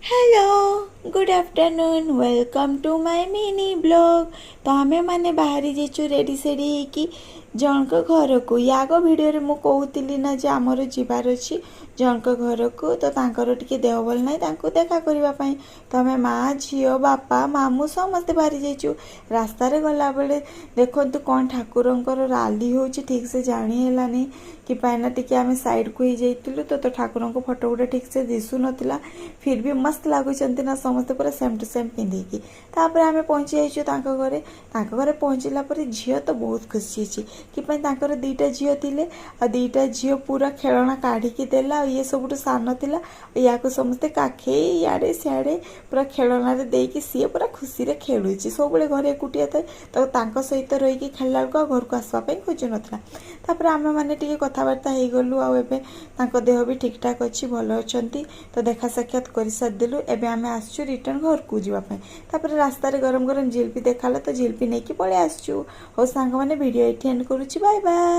Hello good afternoon welcome to my mini blog. तो आमे माने बाहरी जेचु रेडी सेडी कि जनक घर को याग भिडियो मु कहूली ना जे आमर जीवार अच्छी जनक घर को तो तांकर टिके देह भल ना देखा करने तो आम माँ झी बापा मामू समस्ते बाहरी जाइचु। रास्तार गला बेले देखु कौन ठाकुर राली हो ठीक से जानी है कि पाइना टिके आम साइड को ही जाइलु तो ठाकुर को फोटो गुटा ठीक से दिशु नाला फिर भी मस्त लगुच ना समस्ते पूरा सेम टू सेम पिंधिकी। तापर आम पहुँची जाइचु घरे पहुँचला पर झील तो बहुत खुशी अच्छी कि दीटा झील थे आ दीटा झील पूरा खेलना काढ़ी देला ये सब सान था या समस्ते काखे इे सियाड़े पूरा खेलना देकी सी पूरा खुशी रे खेलुची सब घरे एकुटिया थाए तो सहित रही खेलला घर को आसवाई खोजु नाला। तापर आम मैंने कथबार्ता हो गलु आउ देह भी ठीक ठाक अच्छी भल अच्छा तो देखा साक्षात कर सारिदेलु। एबे आम आसचु रिटर्न घर को जावाई तापर रास्ता गरम गरम जिलपी देखा तो जिलपी नहीं पलि आसचु। हो सांग मैंने वीडियो एंड करुच्ची बाय बाय।